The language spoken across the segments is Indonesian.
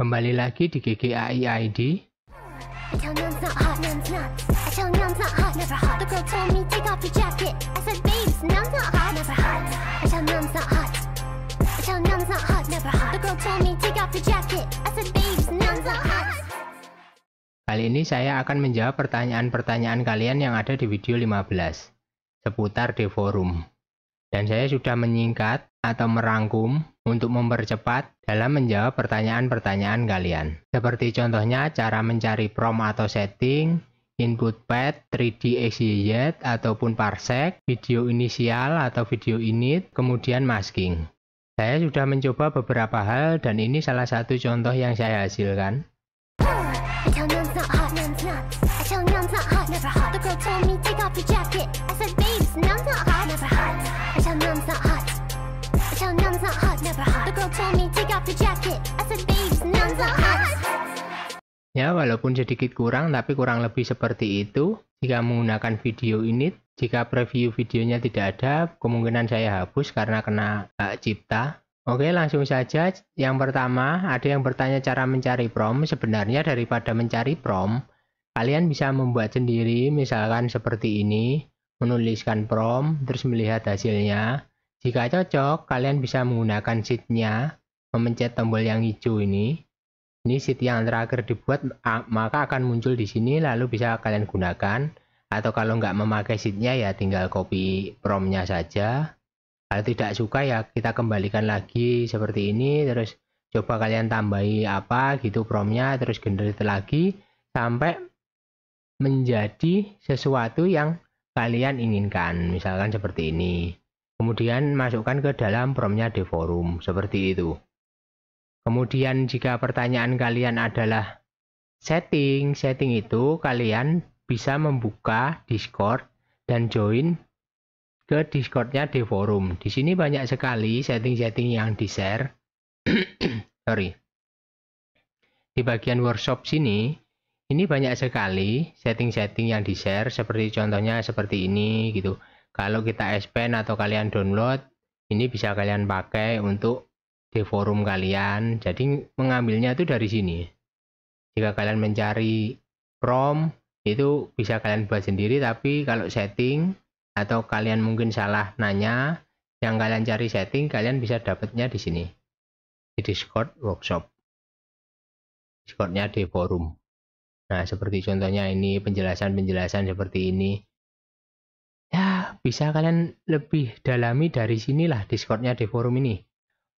Kembali lagi di GGAI ID. Kali ini saya akan menjawab pertanyaan-pertanyaan kalian yang ada di video 15 seputar deforum. Dan saya sudah menyingkat atau merangkum untuk mempercepat dalam menjawab pertanyaan-pertanyaan kalian. Seperti contohnya cara mencari prom atau setting, input path, 3D XYZ ataupun parsec, video inisial atau video init, kemudian masking. Saya sudah mencoba beberapa hal dan ini salah satu contoh yang saya hasilkan. Ya, walaupun sedikit kurang, tapi kurang lebih seperti itu. Jika menggunakan video init, jika preview videonya tidak ada, kemungkinan saya hapus karena kena hak cipta. Oke, langsung saja. Yang pertama, ada yang bertanya cara mencari prom. Sebenarnya daripada mencari prom, kalian bisa membuat sendiri, misalkan seperti ini, menuliskan prom, terus melihat hasilnya. Jika cocok, kalian bisa menggunakan sheet-nya, memencet tombol yang hijau ini. Ini sheet yang terakhir dibuat, maka akan muncul di sini, lalu bisa kalian gunakan. Atau kalau nggak memakai sheet-nya, ya tinggal copy promnya saja. Kalau tidak suka, ya kita kembalikan lagi seperti ini, terus coba kalian tambahi apa gitu promnya, terus generate lagi, sampai menjadi sesuatu yang kalian inginkan. Misalkan seperti ini. Kemudian masukkan ke dalam promnya deforum, seperti itu. Kemudian jika pertanyaan kalian adalah setting itu kalian bisa membuka Discord dan join ke Discordnya deforum. Di sini banyak sekali setting-setting yang di-share. Sorry. Di bagian workshop sini, ini banyak sekali setting-setting yang di-share, seperti contohnya seperti ini gitu. Kalau kita expand atau kalian download, ini bisa kalian pakai untuk deforum kalian. Jadi mengambilnya itu dari sini. Jika kalian mencari prom, itu bisa kalian buat sendiri, tapi kalau setting atau kalian mungkin salah nanya, yang kalian cari setting, kalian bisa dapatnya di sini. Di Discord workshop. Discordnya deforum. Nah, seperti contohnya ini, penjelasan-penjelasan seperti ini. Ya, bisa kalian lebih dalami dari sinilah Discordnya deforum ini.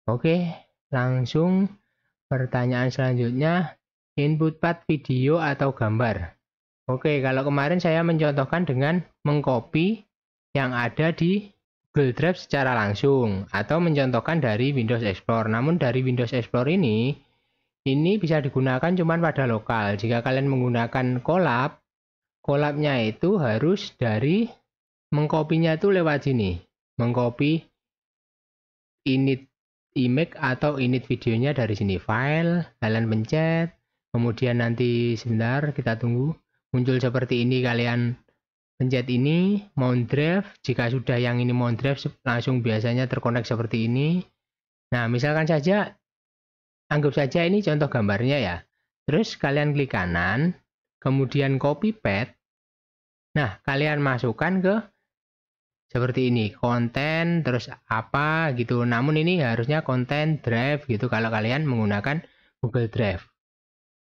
Oke, langsung pertanyaan selanjutnya, input path video atau gambar. Oke, kalau kemarin saya mencontohkan dengan mengcopy yang ada di Google Drive secara langsung, atau mencontohkan dari Windows Explorer. Namun dari Windows Explorer ini bisa digunakan cuma pada lokal. Jika kalian menggunakan collab-nya itu harus dari mengkopinya itu lewat sini. Mengcopy init image atau init videonya dari sini, file, kalian pencet, kemudian nanti sebentar kita tunggu, muncul seperti ini, kalian pencet ini, mount drive. Jika sudah yang ini mount drive, langsung biasanya terkonek seperti ini. Nah, misalkan saja, anggap saja ini contoh gambarnya ya. Terus kalian klik kanan, kemudian copy path. Nah, kalian masukkan ke seperti ini, konten, terus apa gitu. Namun ini harusnya konten drive gitu kalau kalian menggunakan Google Drive.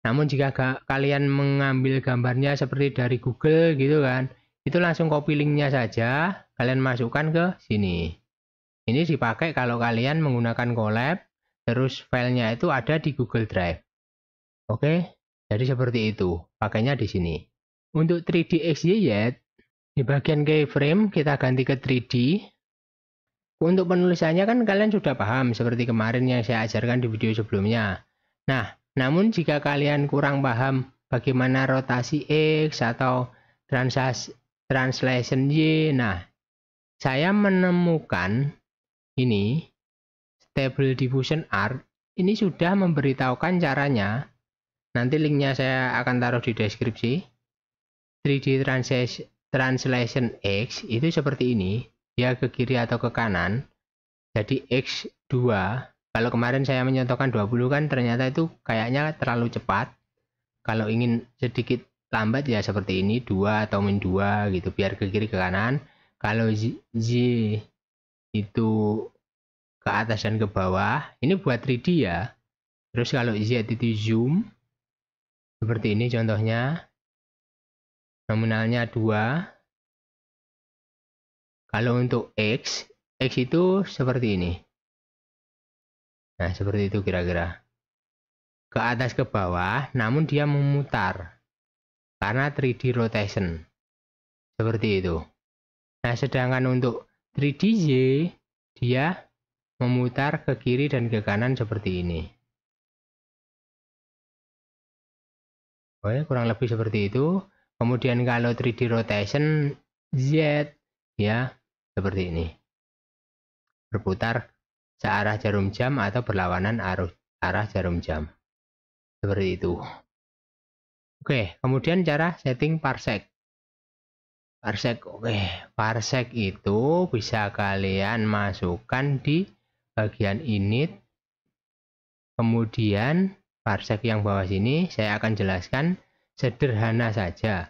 Namun jika kalian mengambil gambarnya seperti dari Google gitu kan, itu langsung copy linknya saja, kalian masukkan ke sini. Ini dipakai kalau kalian menggunakan collab, terus filenya itu ada di Google Drive. Oke, jadi seperti itu, pakainya di sini. Untuk 3D XYZ, di bagian keyframe kita ganti ke 3D. Untuk penulisannya kan kalian sudah paham seperti kemarin yang saya ajarkan di video sebelumnya. Nah, namun jika kalian kurang paham bagaimana rotasi X atau translation Y, nah saya menemukan ini Stable Diffusion Art. Ini sudah memberitahukan caranya. Nanti linknya saya akan taruh di deskripsi. 3D Translation X itu seperti ini, dia ke kiri atau ke kanan. Jadi X2 Kalau kemarin saya menyontohkan 20 kan ternyata itu kayaknya terlalu cepat. Kalau ingin sedikit lambat ya seperti ini, 2 atau min 2 gitu, biar ke kiri ke kanan. Kalau Z itu ke atas dan ke bawah, ini buat 3D ya. Terus kalau Z itu zoom, seperti ini contohnya, nominalnya 2. Kalau untuk X itu seperti ini. Nah, seperti itu kira-kira. Ke atas ke bawah, namun dia memutar. Karena 3D rotation. Seperti itu. Nah, sedangkan untuk 3D Y, dia memutar ke kiri dan ke kanan seperti ini. Oke, kurang lebih seperti itu. Kemudian kalau 3D rotation Z, ya seperti ini. Berputar searah jarum jam atau berlawanan arah jarum jam. Seperti itu. Oke, kemudian cara setting parsec. Parsec itu bisa kalian masukkan di bagian init. Kemudian parsec yang bawah sini saya akan jelaskan sederhana saja.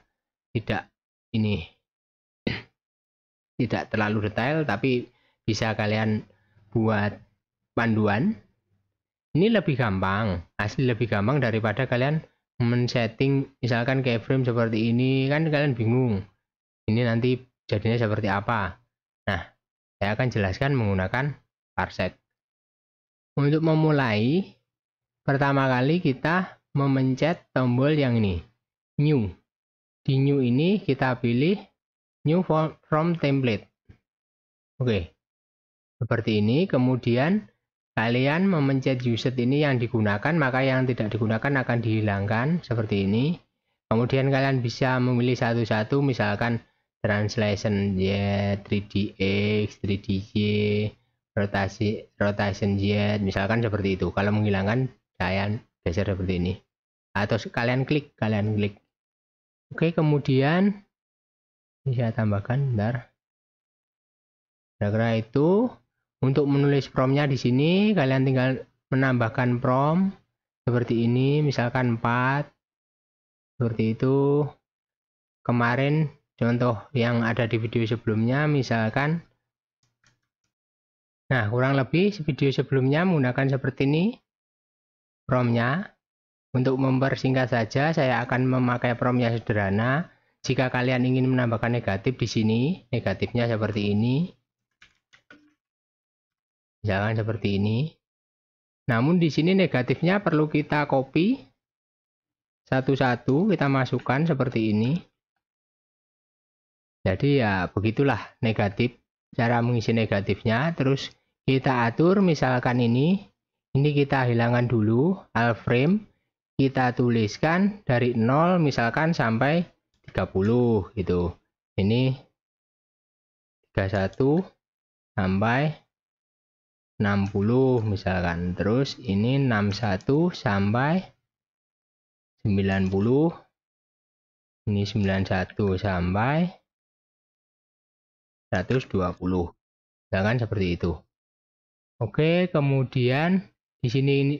Tidak terlalu detail, tapi bisa kalian buat panduan. Ini lebih gampang, asli lebih gampang daripada kalian men-setting misalkan keyframe seperti ini, kan kalian bingung. Ini nanti jadinya seperti apa. Nah, saya akan jelaskan menggunakan parsec. Untuk memulai, pertama kali kita memencet tombol yang ini, new. Di new ini kita pilih new from template. Oke, seperti ini. Kemudian kalian memencet uset ini yang digunakan, maka yang tidak digunakan akan dihilangkan seperti ini. Kemudian kalian bisa memilih satu-satu, misalkan translation Y, 3D X, 3D Y, rotation Z, misalkan seperti itu. Kalau menghilangkan, kalian geser seperti ini. Atau kalian klik. Oke, kemudian bisa tambahkan, bentar. Kira-kira itu. Untuk menulis prompt-nya di sini, kalian tinggal menambahkan prompt seperti ini, misalkan 4. Seperti itu. Kemarin contoh yang ada di video sebelumnya, misalkan. Nah, kurang lebih video sebelumnya menggunakan seperti ini prompt-nya. Untuk mempersingkat saja, saya akan memakai prompt-nya sederhana. Jika kalian ingin menambahkan negatif di sini, negatifnya seperti ini. Jangan seperti ini. Namun di sini negatifnya perlu kita copy satu-satu, kita masukkan seperti ini. Jadi ya begitulah negatif, cara mengisi negatifnya. Terus kita atur, misalkan ini kita hilangkan dulu, alt frame, kita tuliskan dari 0 misalkan sampai 30 gitu. Ini 31 sampai 60 misalkan. Terus ini 61 sampai 90. Ini 91 sampai 120. Misalkan seperti itu. Oke, kemudian di sini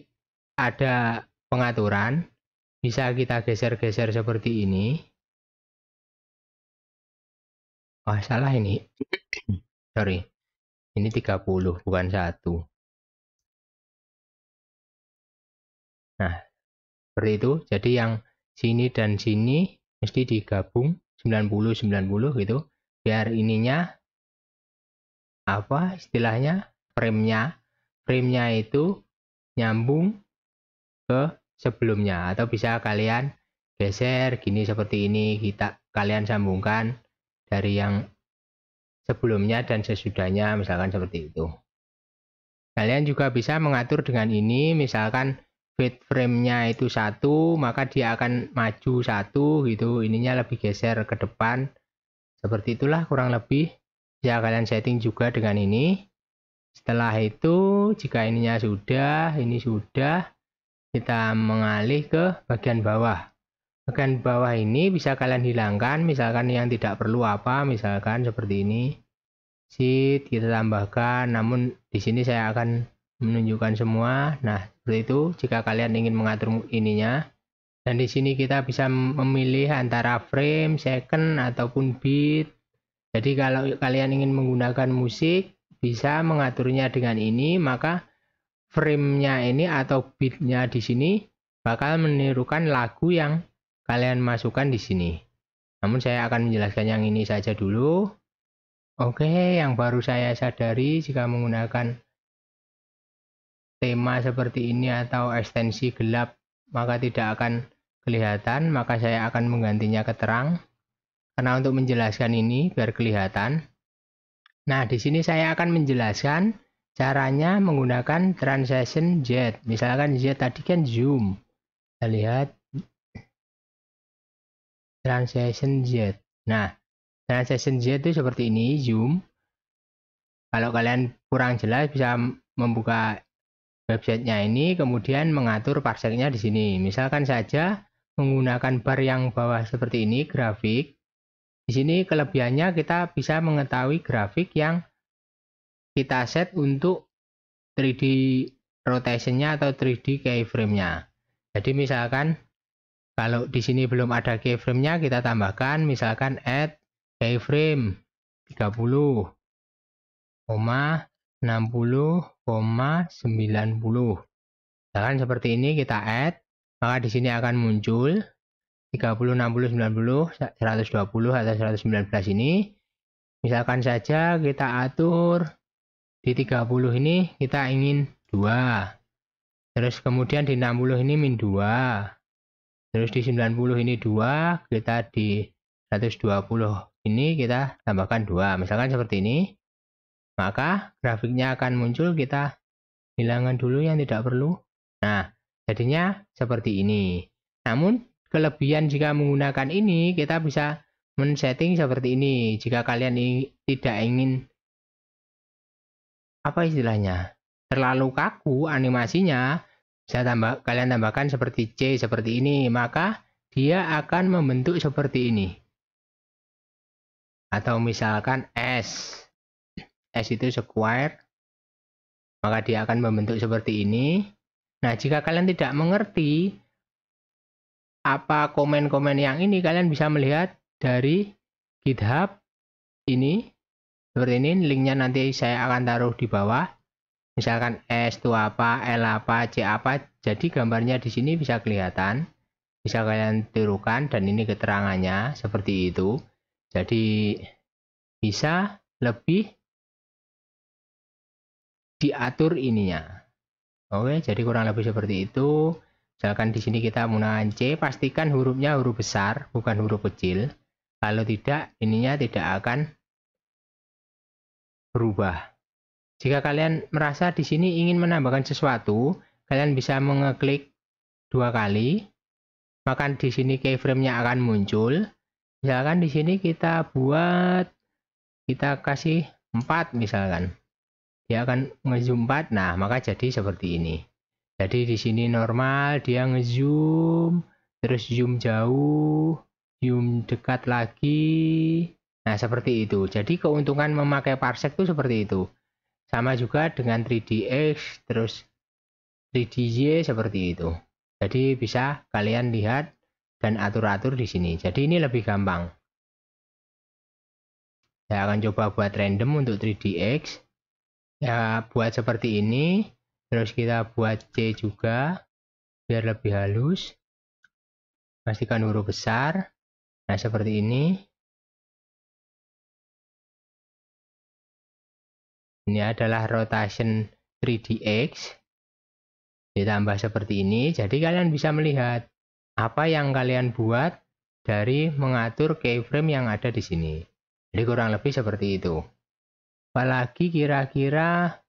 ada pengaturan. Bisa kita geser-geser seperti ini. Oh, salah ini. Sorry. Ini 30, bukan 1. Nah, seperti itu. Jadi yang sini dan sini mesti digabung 90-90 gitu. Biar ininya, apa istilahnya, frame-nya itu nyambung ke sebelumnya. Atau bisa kalian geser gini seperti ini. Kalian sambungkan dari yang sebelumnya dan sesudahnya, misalkan seperti itu. Kalian juga bisa mengatur dengan ini, misalkan feed frame-nya itu 1, maka dia akan maju 1 gitu, ininya lebih geser ke depan. Seperti itulah kurang lebih. Bisa kalian setting juga dengan ini. Setelah itu, jika ininya sudah, ini sudah, kita mengalih ke bagian bawah. Bagian bawah ini bisa kalian hilangkan, misalkan yang tidak perlu apa, misalkan seperti ini. Sheet kita tambahkan, namun di sini saya akan menunjukkan semua. Nah, seperti itu jika kalian ingin mengatur ininya. Dan di sini kita bisa memilih antara frame, second, ataupun beat. Jadi kalau kalian ingin menggunakan musik, bisa mengaturnya dengan ini, maka frame-nya ini atau beat-nya di sini bakal menirukan lagu yang kalian masukkan di sini. Namun saya akan menjelaskan yang ini saja dulu. Oke, yang baru saya sadari jika menggunakan tema seperti ini atau ekstensi gelap, maka tidak akan kelihatan, maka saya akan menggantinya ke terang. Karena untuk menjelaskan ini biar kelihatan. Nah, di sini saya akan menjelaskan caranya menggunakan transition Z. Misalkan Z tadi kan zoom. Kita lihat transition Z. Nah, transition Z itu seperti ini, zoom. Kalau kalian kurang jelas bisa membuka websitenya ini, kemudian mengatur parseknya di sini. Misalkan saja menggunakan bar yang bawah seperti ini, grafik. Di sini kelebihannya kita bisa mengetahui grafik yang kita set untuk 3D rotationnya atau 3D keyframe-nya. Jadi misalkan kalau di sini belum ada keyframe-nya, kita tambahkan misalkan add keyframe 30, 60,90. Misalkan seperti ini kita add, maka di sini akan muncul 30, 60, 90, 120 atau 119 ini. Misalkan saja kita atur di 30 ini kita ingin 2. Terus kemudian di 60 ini min 2. Terus di 90 ini 2, kita di 120 ini kita tambahkan 2. Misalkan seperti ini. Maka grafiknya akan muncul, kita hilangkan dulu yang tidak perlu. Nah, jadinya seperti ini. Namun kelebihan jika menggunakan ini, kita bisa men-setting seperti ini. Jika kalian tidak ingin apa istilahnya terlalu kaku animasinya, bisa kalian tambahkan seperti C seperti ini, maka dia akan membentuk seperti ini. Atau misalkan S itu square, maka dia akan membentuk seperti ini. Nah, jika kalian tidak mengerti apa komen-komen yang ini, kalian bisa melihat dari GitHub ini seperti ini. Linknya nanti saya akan taruh di bawah. Misalkan S itu apa, L apa, C apa, jadi gambarnya di sini bisa kelihatan, bisa kalian tirukan, dan ini keterangannya seperti itu. Jadi bisa lebih diatur ininya. Oke, jadi kurang lebih seperti itu. Misalkan di sini kita menggunakan C, pastikan hurufnya huruf besar, bukan huruf kecil. Kalau tidak, ininya tidak akan berubah. Jika kalian merasa di sini ingin menambahkan sesuatu, kalian bisa mengeklik 2 kali, maka di sini keyframe-nya akan muncul. Misalkan di sini kita kasih 4 misalkan. Dia akan ngezoom 4. Nah, maka jadi seperti ini. Jadi di sini normal, dia ngezoom, terus zoom jauh, zoom dekat lagi. Nah, seperti itu. Jadi keuntungan memakai parsec itu seperti itu. Sama juga dengan 3DX, terus 3DJ seperti itu. Jadi bisa kalian lihat dan atur-atur di sini. Jadi ini lebih gampang. Saya akan coba buat random untuk 3DX. Ya, buat seperti ini. Terus kita buat C juga biar lebih halus. Pastikan huruf besar. Nah, seperti ini. Ini adalah rotation 3DX. Ditambah seperti ini. Jadi kalian bisa melihat apa yang kalian buat dari mengatur keyframe yang ada di sini. Jadi kurang lebih seperti itu. Apalagi kira-kira,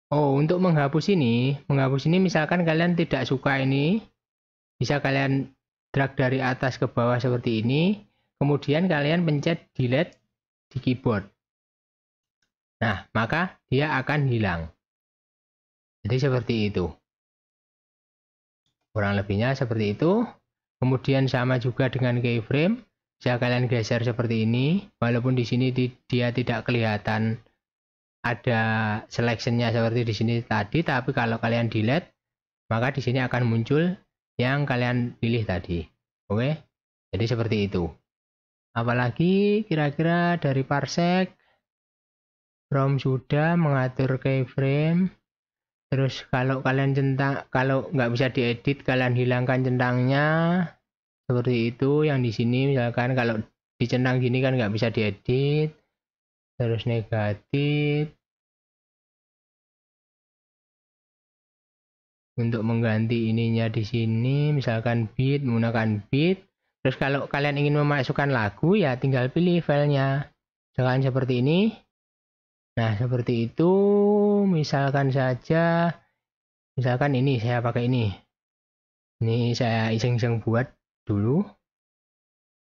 untuk menghapus ini misalkan kalian tidak suka ini, bisa kalian drag dari atas ke bawah seperti ini, kemudian kalian pencet delete di keyboard. Nah, maka dia akan hilang. Jadi seperti itu. Kurang lebihnya seperti itu. Kemudian sama juga dengan keyframe, bisa kalian geser seperti ini, walaupun di sini dia tidak kelihatan ada selectionnya seperti di sini tadi, tapi kalau kalian delete maka di sini akan muncul yang kalian pilih tadi. Oke, jadi seperti itu. Apalagi kira-kira dari parsec, from sudah mengatur keyframe. Terus kalau kalian centang, kalau nggak bisa diedit, kalian hilangkan centangnya seperti itu. Yang di sini misalkan kalau dicentang gini kan nggak bisa diedit. Terus negatif. Untuk mengganti ininya di sini, misalkan bit, menggunakan bit. Terus kalau kalian ingin memasukkan lagu, ya tinggal pilih filenya. Misalkan seperti ini. Nah, seperti itu. Misalkan saja, misalkan ini saya pakai ini. Ini saya iseng-iseng buat dulu.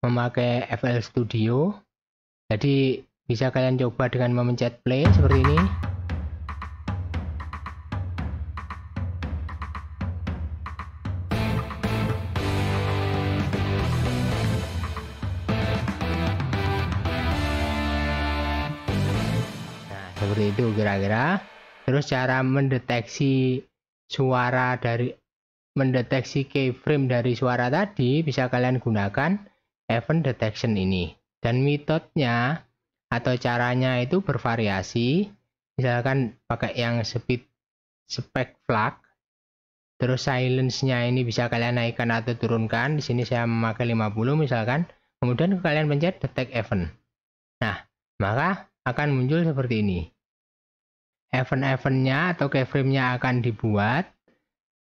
Memakai FL Studio. Jadi bisa kalian coba dengan memencet play seperti ini. Seperti itu kira-kira. Terus cara mendeteksi suara dari keyframe dari suara tadi bisa kalian gunakan event detection ini. Dan metodenya atau caranya itu bervariasi. Misalkan pakai yang spec flag. Terus silence-nya ini bisa kalian naikkan atau turunkan. Di sini saya memakai 50 misalkan. Kemudian kalian pencet detect event. Nah, maka akan muncul seperti ini. Event-eventnya atau keyframe-nya akan dibuat,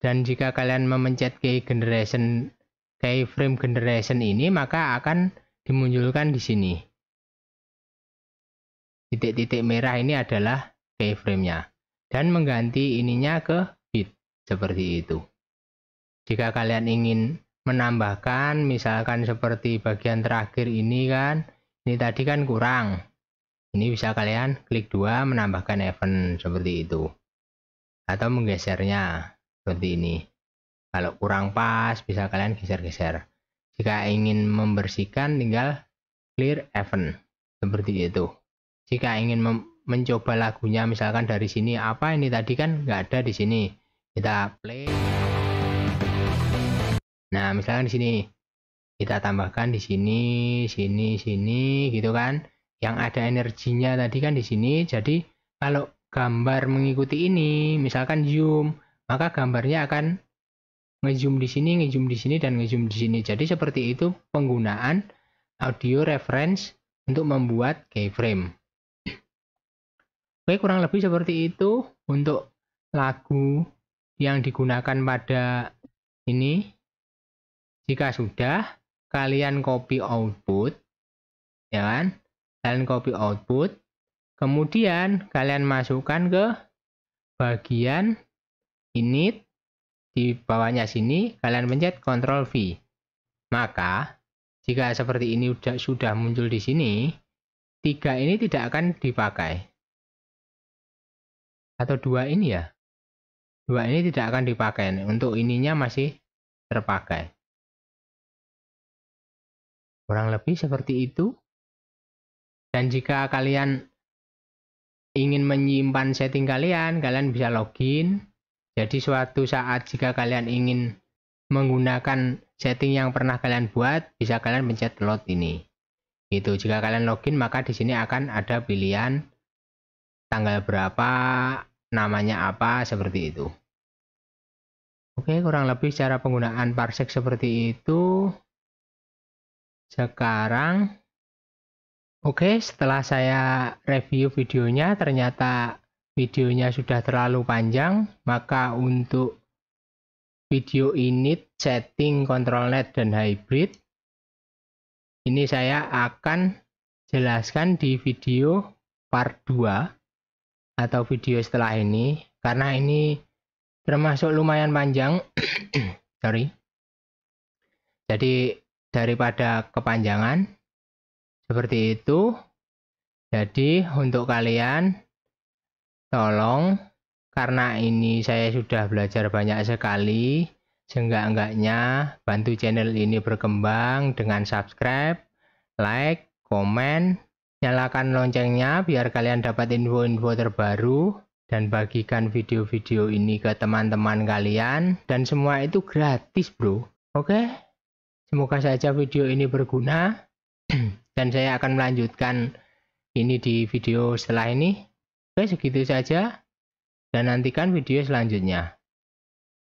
dan jika kalian memencet keyframe generation ini, maka akan dimunculkan di sini. Titik-titik merah ini adalah keyframe-nya, dan mengganti ininya ke bit seperti itu. Jika kalian ingin menambahkan, misalkan seperti bagian terakhir ini kan, ini tadi kan kurang. Ini bisa kalian klik 2 menambahkan event seperti itu. Atau menggesernya seperti ini. Kalau kurang pas bisa kalian geser-geser. Jika ingin membersihkan tinggal clear event seperti itu. Jika ingin mencoba lagunya misalkan dari sini, apa ini tadi kan nggak ada di sini. Kita play. Nah, misalkan di sini kita tambahkan di sini, sini gitu kan. Yang ada energinya tadi kan di sini. Jadi kalau gambar mengikuti ini, misalkan zoom, maka gambarnya akan ngezoom di sini, dan ngezoom di sini. Jadi seperti itu penggunaan audio reference untuk membuat keyframe. Oke, kurang lebih seperti itu untuk lagu yang digunakan pada ini. Jika sudah, kalian copy output, ya kan? Kalian copy output, kemudian kalian masukkan ke bagian init, di bawahnya sini kalian pencet Ctrl V. Maka jika seperti ini sudah muncul di sini, 3 ini tidak akan dipakai. Atau 2 ini ya. 2 ini tidak akan dipakai. Untuk ininya masih terpakai. Kurang lebih seperti itu. Dan jika kalian ingin menyimpan setting kalian bisa login. Jadi suatu saat jika kalian ingin menggunakan setting yang pernah kalian buat, bisa kalian pencet load ini. Gitu. Jika kalian login, maka di sini akan ada pilihan tanggal berapa, namanya apa, seperti itu. Oke, kurang lebih cara penggunaan parsec seperti itu. Sekarang oke, setelah saya review videonya, ternyata videonya sudah terlalu panjang, maka untuk video init, setting, control net, dan hybrid, ini saya akan jelaskan di video part 2 atau video setelah ini, karena ini termasuk lumayan panjang. Sorry. Jadi daripada kepanjangan, seperti itu. Jadi untuk kalian tolong, karena ini saya sudah belajar banyak sekali, seenggak-enggaknya bantu channel ini berkembang dengan subscribe, like, komen, Nyalakan loncengnya biar kalian dapat info-info terbaru. Dan bagikan video-video ini ke teman-teman kalian. Dan semua itu gratis bro. Oke? Semoga saja video ini berguna. Dan saya akan melanjutkan ini di video setelah ini. Oke, segitu saja. Dan nantikan video selanjutnya.